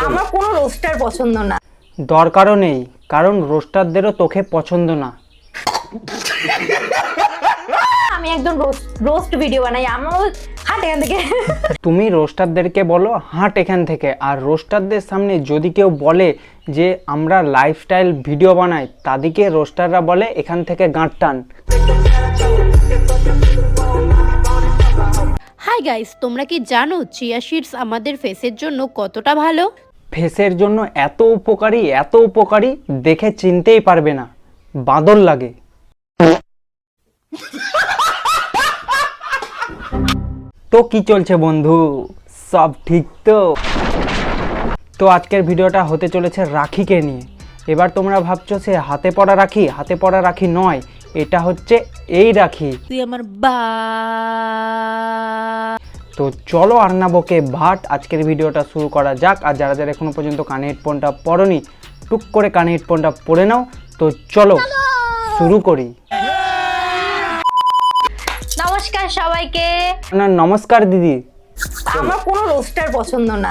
আমার কোনো রোস্টার পছন্দ না। দরকারও নেই, কারণ রোস্টারদেরও তোকে পছন্দ না। আমি একদম রোস্ট ভিডিও বানাই, আমার হাট এখান থেকে। তুমি রোস্টারদেরকে বলো হাঁট এখান থেকে, আর রোস্টারদের সামনে যদি কেউ বলে যে আমরা লাইফস্টাইল ভিডিও বানাই, তাদেরকে রোস্টাররা বলে এখান থেকে গাঁট টান। হাই গাইস, তোমরা কি জানো চিয়া সিডস আমাদের ফেসের জন্য কতটা ভালো? ফেসের জন্য এত উপকারী দেখে চিনতেই পারবে না, বাদর লাগে। তো কি চলছে বন্ধু, সব ঠিক তো আজকের ভিডিওটা হতে চলেছে রাখিকে নিয়ে। এবার তোমরা ভাবছো সে হাতে পড়া রাখি নয়, এটা হচ্ছে এই রাখি। তুই আমার তো চলো আর না বকে ভাট, আজকের ভিডিওটা শুরু করা যাক। আর যারা যারা এখনো পর্যন্ত কানে হেডফোনটা পরোনি, টুক করে কানে হেডফোনটা পরে নাও। তো চলো শুরু করি। নমস্কার সবাইকে। না নমস্কার দিদি। আমার কোনো রোস্টার পছন্দ না।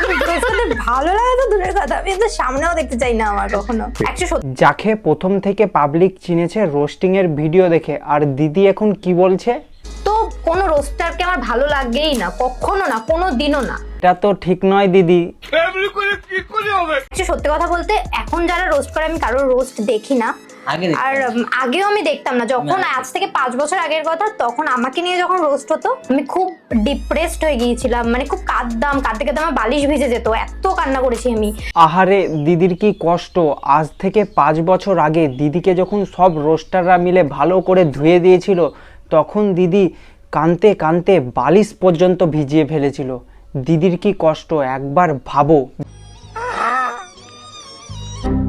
রোস্টারদের ভালো লাগে তো দূরের কথা, আমি তো সামনেও দেখতে চাই না আমার কখনো। যাকে প্রথম থেকে পাবলিক চিনেছে রোস্টিং এর ভিডিও দেখে, আর দিদি এখন কি বলছে? তো কোনো রোস্টারকে আমার ভালো লাগেই না, কখনো না, কোনো দিনও না। এটা তো ঠিক নয় দিদি। সত্যি কথা বলতে এখন যারা রোস্ট করে আমি কারোর রোস্ট দেখি না। আর আগেও আমি দেখতাম না, যখন আজ থেকে 5 বছর আগের কথা, তখন আমাকে নিয়ে যখন রোস্ট হতো আমি খুব ডিপ্রেসড হয়ে গিয়েছিলাম, মানে খুব কাঁদতে আমার বালিশ ভিজে যেত, এত কান্না করেছি আমি। আহারে দিদির কি কষ্ট। আজ থেকে 5 বছর আগে দিদিকে যখন সব রোস্টাররা মিলে ভালো করে ধুয়ে দিয়েছিল, তখন দিদি কাঁদতে কাঁদতে বালিশ পর্যন্ত ভিজিয়ে ফেলেছিল। দিদির কি কষ্ট একবার ভাবো।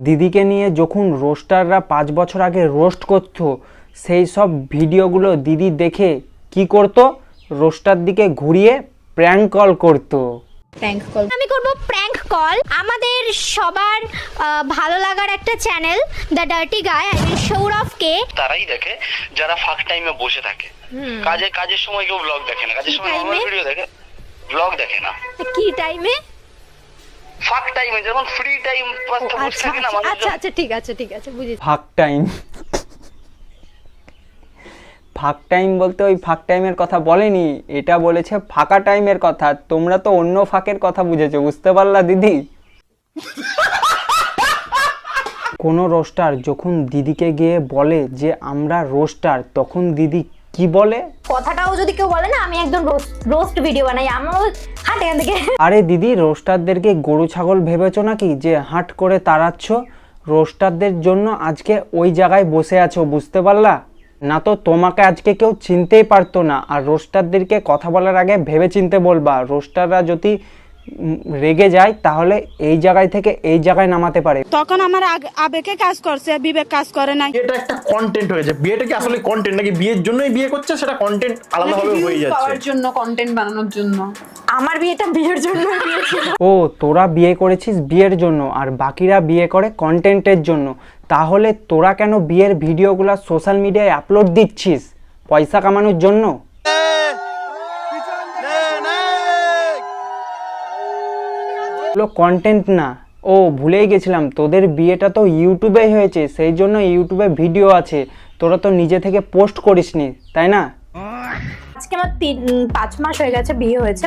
দিদিকে নিয়ে যখন রোস্টাররা 5 বছর আগে রোস্ট করত, সেই সব ভিডিওগুলো দিদি দেখে কি করত? রোস্টার দিকে ঘুরিয়ে প্র্যাঙ্ক কল করত। আমি করব প্র্যাঙ্ক কল। আমাদের সবার ভালো লাগার একটা চ্যানেল দ্য ডার্টি গাই, সৌরভকে তারাই দেখে যারা ফাঁক টাইমে বসে থাকে। কাজের সময় কেউ ব্লগ দেখে না, কাজের সময় নরমাল ভিডিও দেখে, ব্লগ দেখে না। কি টাইমে? ফাঁক টাইমে, যখন ফ্রি টাইম বসে থাকে না মানুষ। আচ্ছা ঠিক আছে বুঝেছি। ফাঁক টাইম বলতে ওই ফাঁক টাইমের কথা বলেনি, এটা বলেছে ফাঁকা টাইমের কথা। তোমরা তো অন্য ফাঁকের কথা বুঝেছো, বুঝতে পারলা দিদি? কোনো রোস্টার যখন দিদিকে গিয়ে বলে যে আমরা রোস্টার, তখন দিদি কি বলে? কথাটাও যদি কেউ বলে না আমি একদম রোস্ট ভিডিও বানাই, আমার হাট এখান থেকে। আরে দিদি, রোস্টারদেরকে গরু ছাগল ভেবেছো নাকি যে হাট করে তাড়াচ্ছ? রোস্টারদের জন্য আজকে ওই জায়গায় বসে আছো, বুঝতে পারলা? না তো তোমাকে আজকে কেউ চিনতেই পারতো না। আর রোস্টারদেরকে কথা বলার আগে ভেবে চিনতে বলবা। রোস্টাররা যদি রেগে যায় তাহলে এই জায়গায় থেকে এই জায়গায় নামাতে পারে। তখন আমার আবেগে কাজ করছে, বিবেক কাজ করে নাই। এটা একটা কন্টেন্ট হয়েছে। বিয়েটা কি আসলে কন্টেন্ট নাকি বিয়ের জন্যই বিয়ে করছে? সেটা কন্টেন্ট আলাদাভাবে হয়ে যাচ্ছে। পাওয়ার জন্য, কন্টেন্ট বানানোর জন্য। আমার বিয়েটা বিয়ের জন্য ছিল। ও তোরা বিয়ে করেছিস বিয়ের জন্য, আর বাকিরা বিয়ে করে কন্টেন্টের জন্য। তাহলে তোরা কেন বিয়ের ভিডিওগুলো সোশ্যাল মিডিয়ায় আপলোড দিচ্ছিস? পয়সা কামানোর জন্য? কন্টেন্ট না। ও ভুলেই গেছিলাম, তোদের বিয়েটা তো ইউটিউবে হয়েছে, সেই জন্য ইউটিউবে ভিডিও আছে। তোরা তো নিজে থেকে পোস্ট করিসনি, তাই না? আজকে আমার 5 মাস হয়ে গেছে বিয়ে হয়েছে।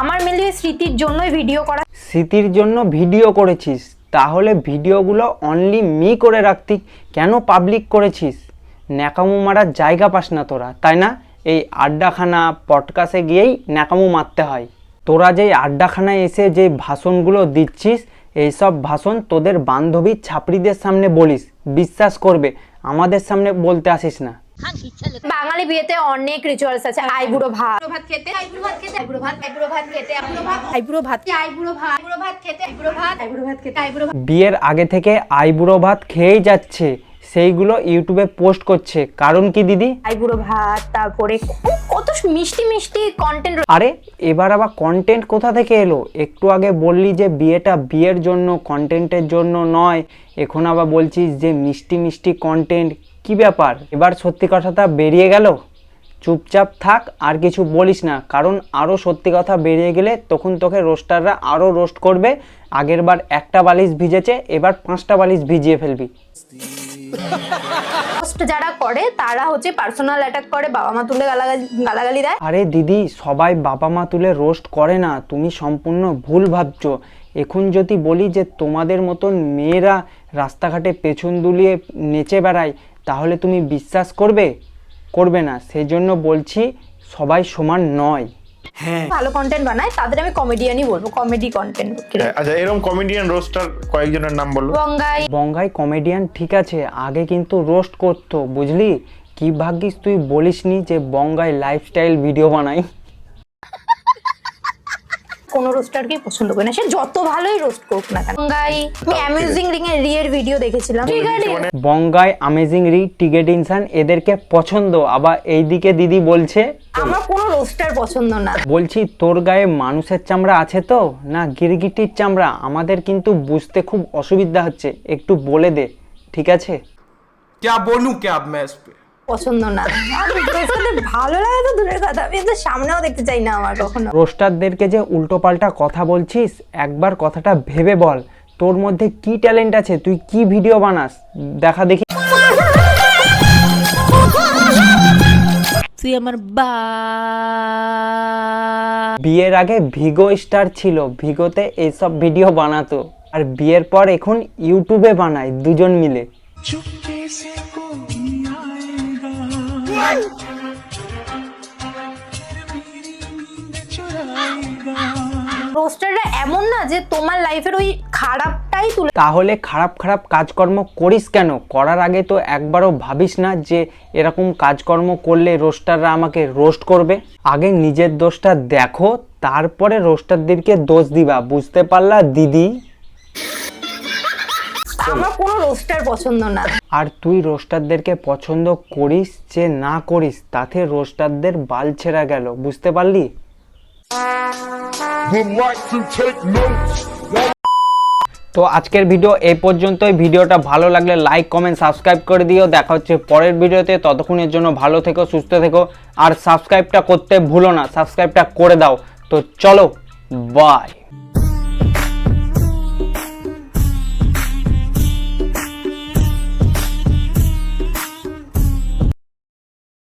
আমার মিলিয়ে স্মৃতির জন্যই ভিডিও করা। স্মৃতির জন্য ভিডিও করেছিস, তাহলে ভিডিওগুলো অনলি মি করে রাখতি, কেন পাবলিক করেছিস? ন্যাকামো মারার জায়গা পাস না তোরা, তাই না? এই আড্ডাখানা পডকাস্টে গিয়েই ন্যাকামো মারতে হয়। তোরা যেই আড্ডাখানায় এসে যে ভাষণগুলো দিচ্ছিস, এইসব ভাষণ তোদের বান্ধবী ছাপড়িদের সামনে বলিস, বিশ্বাস করবে। আমাদের সামনে বলতে আসিস না। বাঙালি বিয়েতে অনেক রিচুয়ালস আছে। আইবুড়ো ভাত খেতে, আইবুড়ো ভাত খেতে, আইবুড়ো ভাত খেতে, আইবুড়ো ভাত খেতে। বিয়ের আগে থেকে আইবুড়ো ভাত খেয়েই যাচ্ছে, সেইগুলো ইউটিউবে পোস্ট করছে। কারণ কি দিদি? আইবুড়ো ভাত, তারপরে কত মিষ্টি মিষ্টি কন্টেন্ট। আরে এবার আবার কন্টেন্ট কোথা থেকে এলো? একটু আগে বললি যে বিয়েটা বিয়ের জন্য, কন্টেন্টের জন্য নয়, এখন আবার বলছিস যে মিষ্টি মিষ্টি কন্টেন্ট। কি ব্যাপার? এবার সত্যি কথাটা বেরিয়ে গেল। চুপচাপ থাক, আর কিছু বলিস না, কারণ আরও সত্যি কথা বেরিয়ে গেলে তখন তোকে রোস্টাররা আরও রোস্ট করবে। আগের বার একটা বালিশ ভিজেছে, এবার 5টা বালিশ ভিজিয়ে ফেলবি। রোস্ট যারা করে তারা হচ্ছে পার্সোনাল অ্যাটাক করে, বাবা মা তুলে গালাগালি দেয়। আরে দিদি, সবাই বাবা মা তুলে রোস্ট করে না, তুমি সম্পূর্ণ ভুল ভাবছো। এখন যদি বলি যে তোমাদের মতন মেয়েরা রাস্তাঘাটে পেছন দুলিয়ে নেচে বেড়ায়, তাহলে তুমি বিশ্বাস করবে? করবে না। সেই জন্য বলছি সবাই সমান নয়। ভালো কন্টেন্ট বানায় তাদের আমি কমেডিয়ানই বলবো, কমেডি কন্টেন্ট। আচ্ছা, এরকম কমেডিয়ান রোস্টার কয়েকজনের নাম বলো। বঙ্গাই কমেডিয়ান ঠিক আছে, আগে কিন্তু রোস্ট করতো, বুঝলি? কি ভাগ্যিস তুই বলিসনি যে বঙ্গাই লাইফস্টাইল ভিডিও বানাই। কোনো রোস্টারকেই পছন্দ করি না, সে যত ভালোই রোস্ট করুক না কেন। বঙ্গাই, আমি অ্যামেজিং রিয়ের ভিডিও দেখেছিলাম। বঙ্গাই, অ্যামেজিং রি, টিকেট ইনসান এদেরকে পছন্দ। আবার এইদিকে দিদি বলছে আমার কোনো রোস্টার পছন্দ না। বলছি তোর গায়ে মানুষের চামড়া আছে তো, না গিরগিটির চামড়া? আমাদের কিন্তু বুঝতে খুব অসুবিধা হচ্ছে, একটু বলে দে, ঠিক আছে? क्या बोलूं क्या अब मैं इस पे পছন্দ না। ভালো লাগে তো দূরের কথা, আমি তো সামনেও দেখতে চাই না আমার কখনো। রোস্টারদেরকে যে উল্টোপাল্টা কথা বলছিস, একবার কথাটা ভেবে বল, তোর মধ্যে কি ট্যালেন্ট আছে, তুই কি ভিডিও বানাস দেখা দেখি। তুই আমার বা বিয়ের আগে ভিগো স্টার ছিল, ভিগোতে এইসব ভিডিও বানাতো, আর বিয়ের পর এখন ইউটিউবে বানায় দুজন মিলে। রোস্টাররা এমন না যে তোমার লাইফের ওই খারাপটাই তুলে। তাহলে খারাপ খারাপ কাজকর্ম করিস কেন? করার আগে তো একবারও ভাবিস না যে এরকম কাজকর্ম করলে রোস্টাররা আমাকে রোস্ট করবে? আগে নিজের দোষটা দেখো, তারপরে রোস্টারদেরকে দোষ দিবা, বুঝতে পারলা দিদি? আমার কোনো রোস্টার পছন্দ না। আর তুই রোস্টারদেরকে পছন্দ করিস যে না করিস, তাতে রোস্টারদের বাল ছেঁড়া গেল, বুঝতে পারলি? তো আজকের ভিডিও এই পর্যন্তই। ভিডিওটা ভালো লাগলে লাইক কমেন্ট সাবস্ক্রাইব করে দিও। দেখা হচ্ছে পরের ভিডিওতে, ততক্ষণের জন্য ভালো থেকো, সুস্থ থেকো, আর সাবস্ক্রাইবটা করতে ভুলো না, সাবস্ক্রাইবটা করে দাও। তো চলো, বাই।